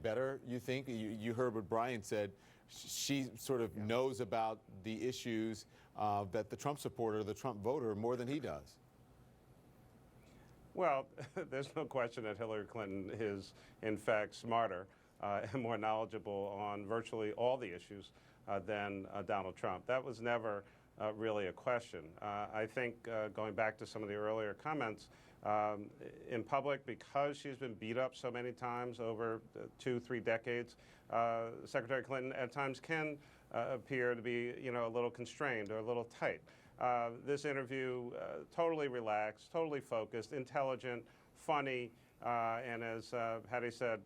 better, you think? You heard what Brian said. She sort of knows about the issues that the Trump supporter, the Trump voter, more than he does. Well, there's no question that Hillary Clinton is, in fact, smarter and more knowledgeable on virtually all the issues than Donald Trump. That was never really a question. I think going back to some of the earlier comments, in public, because she's been beat up so many times over 2-3 decades, Secretary Clinton at times can appear to be, a little constrained or a little tight. This interview, totally relaxed, totally focused, intelligent, funny, and as Hattie said,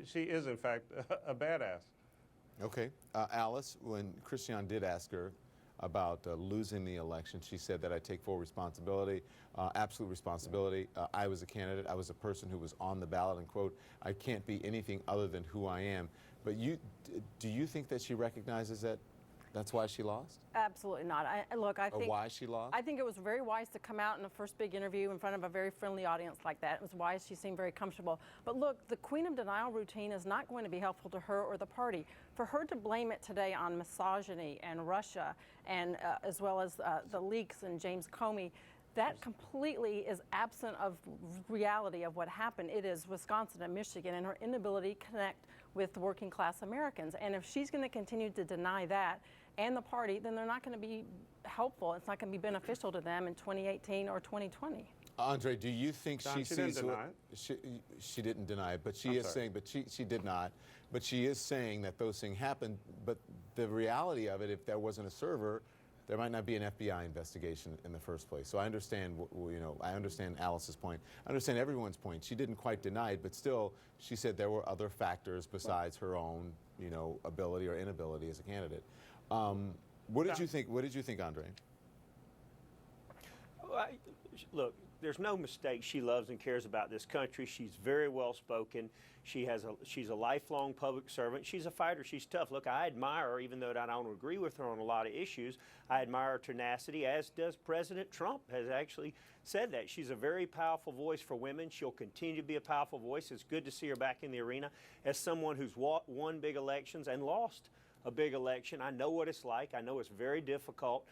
she is in fact a badass. Okay, Alice, when Christiane did ask her about losing the election, she said that I take full responsibility, absolute responsibility. I was a candidate. I was a person who was on the ballot, and quote, I can't be anything other than who I am. But do you think that she recognizes that that's why she lost? Absolutely not. I think why she lost? I think it was very wise to come out in the first big interview in front of a very friendly audience like that. It was wise. She seemed very comfortable. But look, the Queen of Denial routine is not going to be helpful to her or the party. For her to blame it today on misogyny and Russia, and as well as the leaks and James Comey, that completely is absent of reality of what happened. It is Wisconsin and Michigan and her inability to connect with working class Americans. And if she's going to continue to deny that and the party, then they're not going to be helpful. It's not going to be beneficial to them in 2018 or 2020. Andre, do you think Don, she she sees didn't deny it. She didn't deny it, but she is saying, but she did not, but she is saying that those things happened. But the reality of it, if there wasn't a server, there might not be an FBI investigation in the first place. So I understand, I understand Alice's point. I understand everyone's point. She didn't quite deny it, but still, she said there were other factors besides her own, ability or inability as a candidate. What did you think? What did you think, Andre? Look, there's no mistake. She loves and cares about this country. She's very well spoken. She's a lifelong public servant. She's a fighter. She's tough. Look, I admire her, even though I don't agree with her on a lot of issues. I admire her tenacity, as does President Trump has actually said that. She's a very powerful voice for women. She'll continue to be a powerful voice. It's good to see her back in the arena as someone who's won big elections and lost a big election. I know what it's like. I know it's very difficult.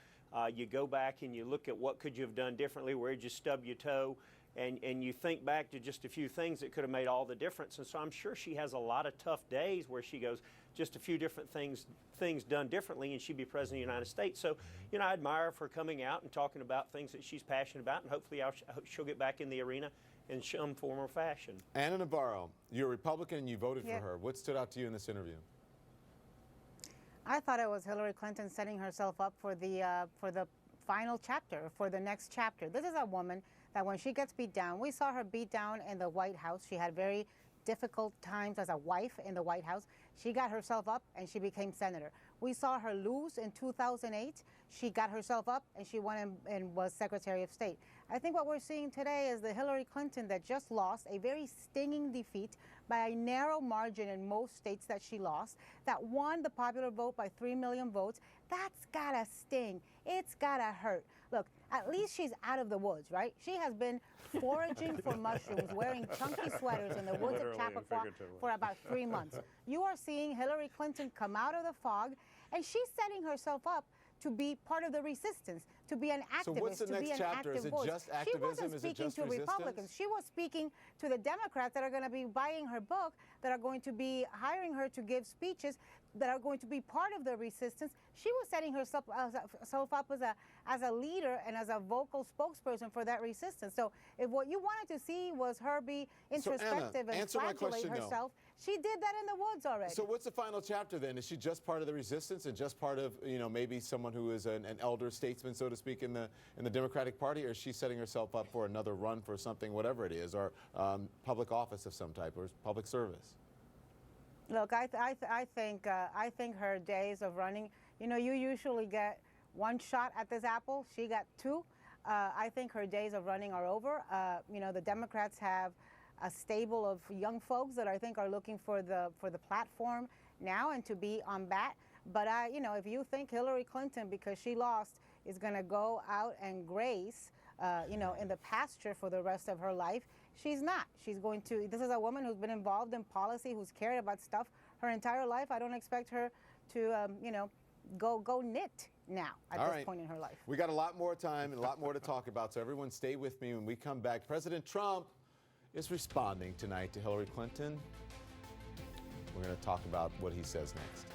You go back and you look at what could you have done differently, where did you stub your toe, and you think back to just a few things that could have made all the difference. And so I'm sure she has a lot of tough days where she goes, just a few different things done differently, and she'd be president of the United States. So, I admire her for coming out and talking about things that she's passionate about, and hopefully she'll get back in the arena in some form or fashion. Anna Navarro, you're a Republican and you voted for her. What stood out to you in this interview? I thought it was Hillary Clinton setting herself up for the final chapter, for the next chapter. This is a woman that when she gets beat down, we saw her beat down in the White House. She had very difficult times as a wife in the White House. She got herself up and she became senator. We saw her lose in 2008. She got herself up and she went and was Secretary of State. I think what we're seeing today is the Hillary Clinton that just lost a very stinging defeat by a narrow margin in most states that she lost, that won the popular vote by 3 million votes. That's gotta sting. It's gotta hurt. Look, at least she's out of the woods, right? She has been foraging for mushrooms, wearing chunky sweaters in the woods of Chappaqua for about 3 months. You are seeing Hillary Clinton come out of the fog, and she's setting herself up to be part of the resistance, to be an activist, so what's the to next be an chapter? active Is it voice. just She activism? wasn't Is it speaking just to resistance? Republicans. She was speaking to the Democrats that are going to be buying her book, that are going to be hiring her to give speeches, that are going to be part of the resistance. She was setting herself up as a leader and as a vocal spokesperson for that resistance. So if what you wanted to see was her be introspective and flagellate herself, she did that in the woods already. So what's the final chapter then? Is she just part of the resistance and just part of, maybe someone who is an elder statesman, so to speak, in the Democratic Party, or is she setting herself up for another run for something, whatever it is, or public office of some type, or public service? Look, I think her days of running, you usually get one shot at this apple. She got two. I think her days of running are over. The Democrats have a stable of young folks that I think are looking for the platform now and to be on bat. But if you think Hillary Clinton, because she lost, is going to go out and grace, in the pasture for the rest of her life, She's not. She's going to, this is a woman who's been involved in policy, who's cared about stuff her entire life. I don't expect her to, go knit now at this point in her life. We got a lot more time and a lot more to talk about, so everyone stay with me when we come back. President Trump is responding tonight to Hillary Clinton. We're going to talk about what he says next.